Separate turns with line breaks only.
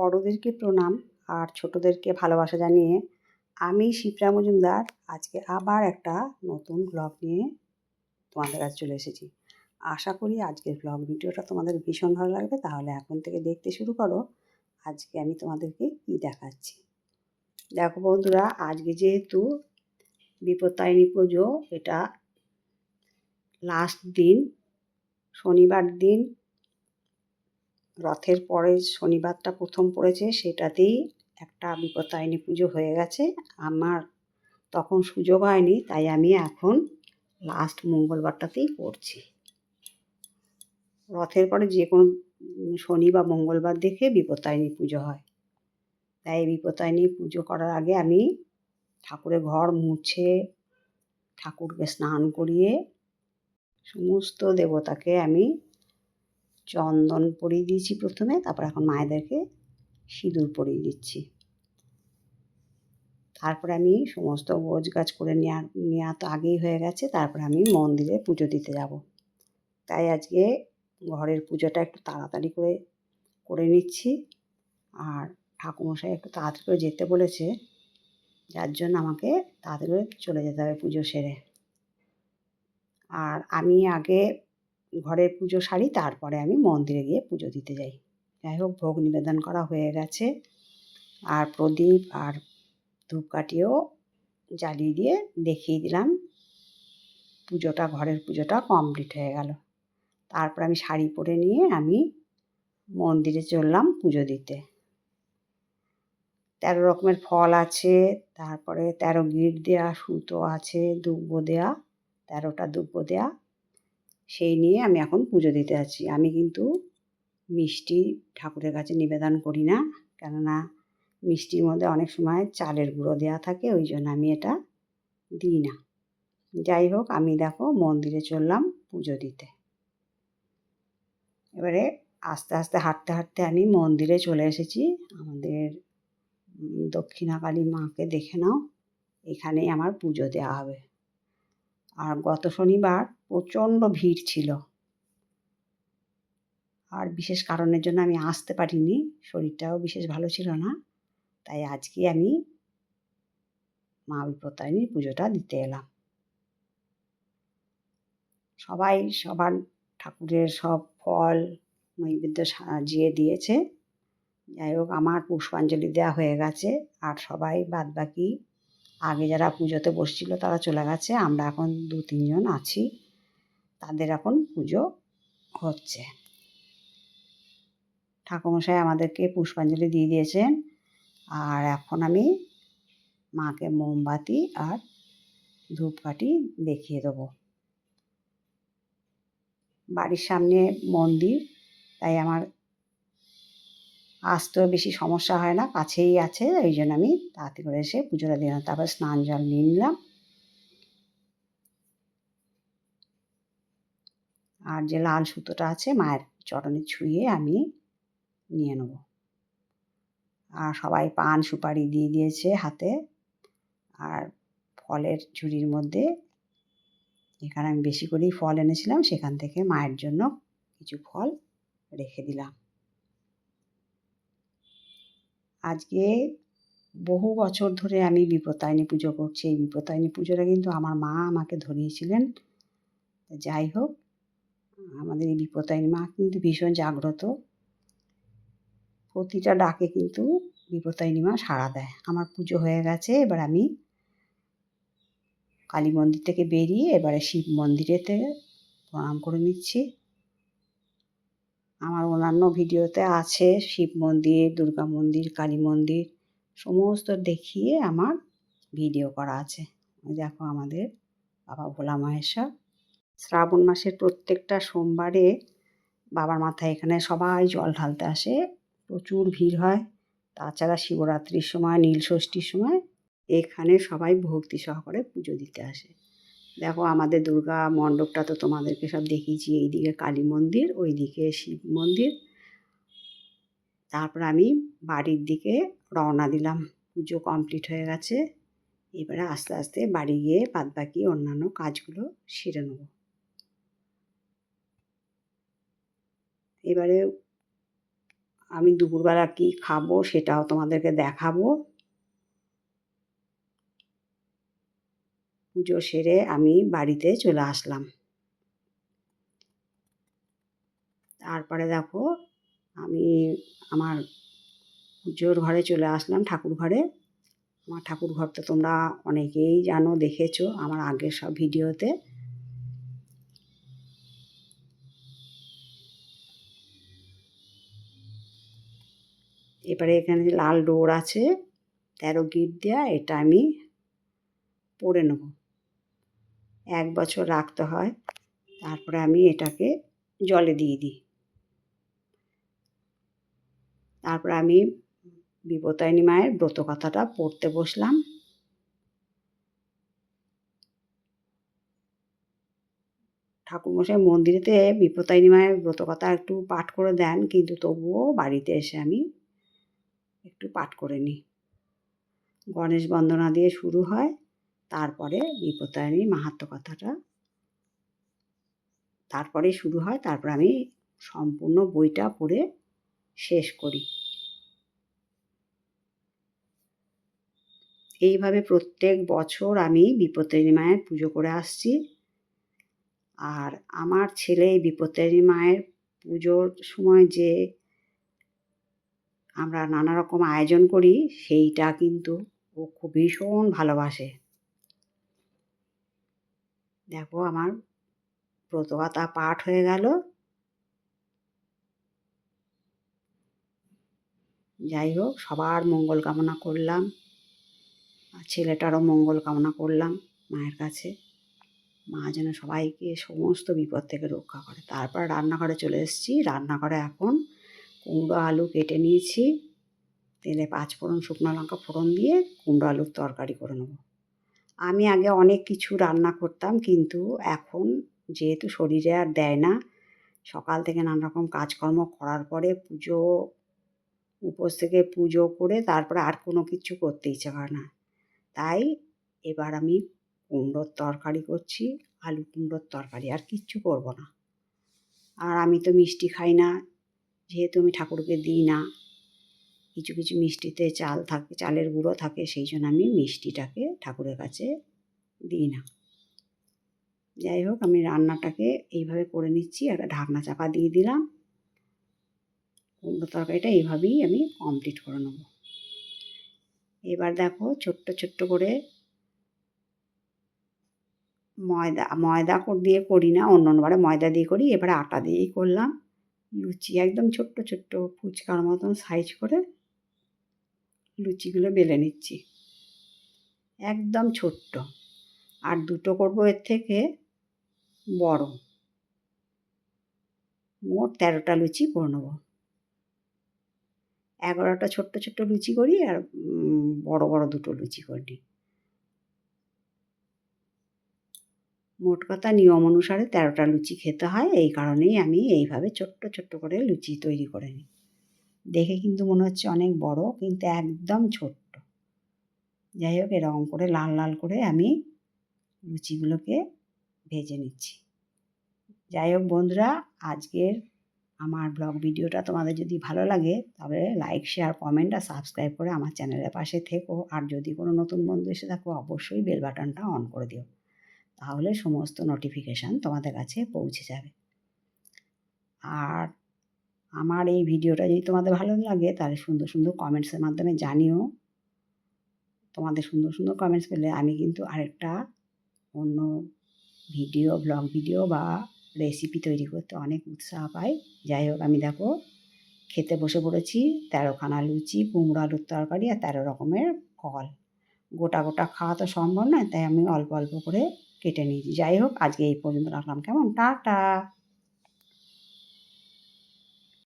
বড়োদেরকে প্রণাম আর ছোটোদেরকে ভালোবাসা জানিয়ে আমি শিপ্রা মজুমদার আজকে আবার একটা নতুন ব্লগ নিয়ে তোমাদের কাছে চলে এসেছি। আশা করি আজকের ব্লগ ভিডিওটা তোমাদের ভীষণ ভালো লাগবে। তাহলে এখন থেকে দেখতে শুরু করো। আজকে আমি তোমাদেরকে কী দেখাচ্ছি। দেখো বন্ধুরা, আজকে যেহেতু বিপত্তারিণী পুজো, এটা লাস্ট দিন, শনিবার দিন, রথের পরে শনিবারটা প্রথম পড়েছে, সেটাতেই একটা বিপত্তারিণী পুজো হয়ে গেছে। আমার তখন সুযোগ হয়নি, তাই আমি এখন লাস্ট মঙ্গলবারটাতেই করছি। রথের পরে যে কোনো শনি বা মঙ্গলবার দেখে বিপত্তারিণী পুজো হয়। তাই বিপত্তারিণী পুজো করার আগে আমি ঠাকুরের ঘর মুছে, ঠাকুরকে স্নান করিয়ে, সমস্ত দেবতাকে আমি চন্দন পরিয়ে দিয়েছি প্রথমে, তারপর এখন মায়েদেরকে সিঁদুর পরিয়ে দিচ্ছি। তারপরে আমি সমস্ত গোছগাছ করে নেওয়া তো আগেই হয়ে গেছে। তারপরে আমি মন্দিরে পুজো দিতে যাব। তাই আজকে ঘরের পুজোটা একটু তাড়াতাড়ি করে নিচ্ছি। আর ঠাকুরমশাই একটু তাড়াতাড়ি করে যেতে বলেছে, যার জন্য আমাকে তাড়াতাড়ি করে চলে যেতে হবে পুজো সেরে। আর আমি আগে ঘরের পুজো সারি, তারপরে আমি মন্দিরে গিয়ে পুজো দিতে যাই। যাই হোক, ভোগ নিবেদন করা হয়ে গেছে, আর প্রদীপ আর ধূপকাঠিও জ্বালিয়ে দিয়ে দেখিয়ে দিলাম পুজোটা, ঘরের পুজোটা কমপ্লিট হয়ে গেল। তারপর আমি শাড়ি পরে নিয়ে আমি মন্দিরে চললাম পুজো দিতে। 13 রকমের ফল আছে, তারপরে 13 গিট দেওয়া সুতো আছে, দুব্বো দেওয়া, 13টা দুব্বো দেওয়া, সেই নিয়ে আমি এখন পুজো দিতে যাচ্ছি। আমি কিন্তু মিষ্টি ঠাকুরের কাছে নিবেদন করি না, কেননা মিষ্টির মধ্যে অনেক সময় চালের গুঁড়ো দেওয়া থাকে, ওই জন্য আমি এটা দিই না। যাই হোক, আমি দেখো মন্দিরে চললাম পুজো দিতে। এবারে আস্তে আস্তে হাঁটতে হাঁটতে আমি মন্দিরে চলে এসেছি। আমাদের দক্ষিণাকালী মাকে দেখে নাও, এখানেই আমার পুজো দেওয়া হবে। আর গত শনিবার প্রচণ্ড ভিড় ছিল, আর বিশেষ কারণের জন্য আমি আসতে পারিনি, শরীরটাও বিশেষ ভালো ছিল না। তাই আজকে আমি মা বিপত্তারিণীর পুজোটা দিতে এলাম। সবাই সবার ঠাকুরের সব ফল নৈবেদ্য সাজিয়ে দিয়েছে। যাই হোক, আমার পুষ্পাঞ্জলি দেওয়া হয়ে গেছে, আর সবাই বাদবাকি আগে যারা পুজোতে বসছিল তারা চলে গেছে। আমরা এখন 2-3 জন আছি, তাদের এখন পুজো হচ্ছে। ঠাকুরমশাই আমাদেরকে পুষ্পাঞ্জলি দিয়ে দিয়েছেন, আর এখন আমি মাকে মোমবাতি আর ধূপকাঠি দেখিয়ে দেবো। বাড়ির সামনে মন্দির, তাই আমার আসতেও বেশি সমস্যা হয় না, কাছেই আছে, ওই জন্য আমি তাড়াতাড়ি করে এসে পুজোটা দিলাম। তারপর স্নান জল নিয়ে নিলাম, আর যে লাল সুতোটা আছে মায়ের চরণে ছুঁয়ে আমি নিয়ে নেব। আর সবাই পান সুপারি দিয়ে দিয়েছে হাতে, আর ফলের ঝুড়ির মধ্যে, এখানে আমি বেশি করেই ফল এনেছিলাম, সেখান থেকে মায়ের জন্য কিছু ফল রেখে দিলাম। আজকে বহু বছর ধরে আমি বিপত্তারিণী পুজো করছি। এই বিপত্তারিণী পুজোটা কিন্তু আমার মা আমাকে ধরিয়েছিলেন। যাই হোক, আমাদের এই বিপত্তারিণী মা কিন্তু ভীষণ জাগ্রত, প্রতিটা ডাকে কিন্তু বিপত্তারিণী মা সাড়া দেয়। আমার পুজো হয়ে গেছে, এবার আমি কালী মন্দির থেকে বেরিয়ে এবারে শিব মন্দিরেতে প্রণাম করে নিচ্ছি। আমার অন্যান্য ভিডিওতে আছে শিব মন্দির, দুর্গা মন্দির, কালী মন্দির সমস্ত দেখিয়ে আমার ভিডিও করা আছে। দেখো আমাদের বাবা ভোলা মহেশ্বর। শ্রাবণ মাসের প্রত্যেকটা সোমবারে বাবার মাথায় এখানে সবাই জল ঢালতে আসে, প্রচুর ভিড় হয়। তাছাড়া শিবরাত্রির সময়, নীলষষ্ঠীর সময় এখানে সবাই ভক্তি সহকারে পুজো দিতে আসে। দেখো আমাদের দুর্গা মণ্ডপটা তো তোমাদেরকে সব দেখিয়েছি, এইদিকে কালী মন্দির, ওইদিকে শিব মন্দির। তারপর আমি বাড়ির দিকে রওনা দিলাম, পুজো কমপ্লিট হয়ে গেছে। এবারে আস্তে আস্তে বাড়ি গিয়ে বাদবাকি অন্যান্য কাজগুলো সেরে নেব। এবারে আমি দুপুরবেলা কি খাবো সেটাও তোমাদেরকে দেখাবো। পুজো সেরে আমি বাড়িতে চলে আসলাম। তারপরে দেখো আমি আমার পুজোর ঘরে চলে আসলাম, ঠাকুর ঘরে। আমার ঠাকুর ঘর তো তোমরা অনেকেই জানো, দেখেছো আমার আগের সব ভিডিওতে। এবারে এখানে যে লাল ডোর আছে 13 গিট দেওয়া, এটা আমি পরে নেব। 1 বছর রাখতে হয়। তারপরে আমি এটাকে জলে দিয়ে দিই। তারপরে আমি বিপত্তারিণী মায়ের ব্রত কথাটা পড়তে বসলাম। ঠাকুরমশাই মন্দিরেতে বিপত্তারিণী মায়ের ব্রত কথা একটু পাঠ করে দেন, কিন্তু তবুও বাড়িতে এসে আমি একটু পাঠ করে নিই। গণেশ বন্দনা দিয়ে শুরু হয়, তারপরে বিপত্তারিণী মাহাত্ম্য কথাটা তারপরে শুরু হয়। তারপর আমি সম্পূর্ণ বইটা পড়ে শেষ করি। এইভাবে প্রত্যেক বছর আমি বিপত্তারিণী মায়ের পুজো করে আসছি। আর আমার ছেলে এই বিপত্তারিণী মায়ের পুজোর সময় যে আমরা নানা রকম আয়োজন করি, সেইটা কিন্তু ও খুব ভীষণ ভালোবাসে। দেখো আমার ব্রতকথা পাঠ হয়ে গেল। যাই হোক, সবার মঙ্গল কামনা করলাম, আর ছেলেটারও মঙ্গল কামনা করলাম মায়ের কাছে। মা যেন সবাইকে সমস্ত বিপদ থেকে রক্ষা করে। তারপর রান্নাঘরে চলে এসেছি। রান্নাঘরে এখন কুমড়ো আলু কেটে নিয়েছি, তেলে 5 ফোড়ন শুকনো লঙ্কা ফোড়ন দিয়ে কুমড়ো আলুর তরকারি করে নেব। আমি আগে অনেক কিছু রান্না করতাম, কিন্তু এখন যেহেতু শরীরে আর দেয় না, সকাল থেকে নানা রকম কাজকর্ম করার পরে উপোস থেকে পুজো করে তারপরে আর কোনো কিছু করতে ইচ্ছে করে না। তাই এবার আমি কুমড়োর তরকারি করছি, আলু কুমড়োর তরকারি, আর কিচ্ছু করব না। আর আমি তো মিষ্টি খাই না, যেহেতু আমি ঠাকুরকে দিই না। কিছু কিছু মিষ্টিতে চাল থাকে, চালের গুঁড়ো থাকে, সেই জন্য আমি মিষ্টিটাকে ঠাকুরের কাছে দিই না। যাই হোক, আমি রান্নাটাকে এইভাবে করে নিচ্ছি। একটা ঢাকনা চাপা দিয়ে দিলাম। কুমড়ো তরকারিটা এইভাবেই আমি কমপ্লিট করে নেব। এবার দেখো ছোট্ট ছোট্ট করে ময়দা দিয়ে করি না, অন্যবারে ময়দা দিয়ে করি, এবারে আটা দিয়েই করলাম। লুচি একদম ছোট্ট ছোট্ট ফুচকার মতন সাইজ করে লুচিগুলো বেলে নিচ্ছি, একদম ছোট্ট। আর দুটো করব এর থেকে বড়। মোট 13টা লুচি করে নেব। 11টা ছোট্ট ছোট্ট লুচি করি, আর বড় বড় দুটো লুচি করি। মোট কথা নিয়ম অনুসারে 13টা লুচি খেতে হয়, এই কারণেই আমি এইভাবে ছোট্ট ছোট্ট করে লুচি তৈরি করে নিই। দেখে কিন্তু মনে হচ্ছে অনেক বড়, কিন্তু একদম ছোট্ট। যাই হোক, এরকম করে লাল লাল করে আমি লুচিগুলোকে ভেজে নিচ্ছি। যাই হোক বন্ধুরা, আজকের আমার ব্লগ ভিডিওটা তোমাদের যদি ভালো লাগে, তবে লাইক, শেয়ার, কমেন্ট আর সাবস্ক্রাইব করে আমার চ্যানেলের পাশে থেকো। আর যদি কোনো নতুন বন্ধু এসে থাকো, অবশ্যই বেল বাটনটা অন করে দিও, তাহলে সমস্ত নোটিফিকেশান তোমাদের কাছে পৌঁছে যাবে। আর আমার এই ভিডিওটা যদি তোমাদের ভালো লাগে, তাহলে সুন্দর সুন্দর কমেন্টসের মাধ্যমে জানিও। তোমাদের সুন্দর সুন্দর কমেন্টস পেলে আমি কিন্তু আরেকটা অন্য ব্লগ ভিডিও বা রেসিপি তৈরি করতে অনেক উৎসাহ পাই। যাই হোক, আমি দেখো খেতে বসে পড়েছি। 13খানা লুচি, কুমড়ো আলুর তরকারি আর 13 রকমের ফল। গোটা গোটা খাওয়া তো সম্ভব নয়, তাই আমি অল্প অল্প করে কেটে নিয়েছি। যাই হোক, আজকে এই পর্যন্ত রাখলাম। কেমন? টাটা।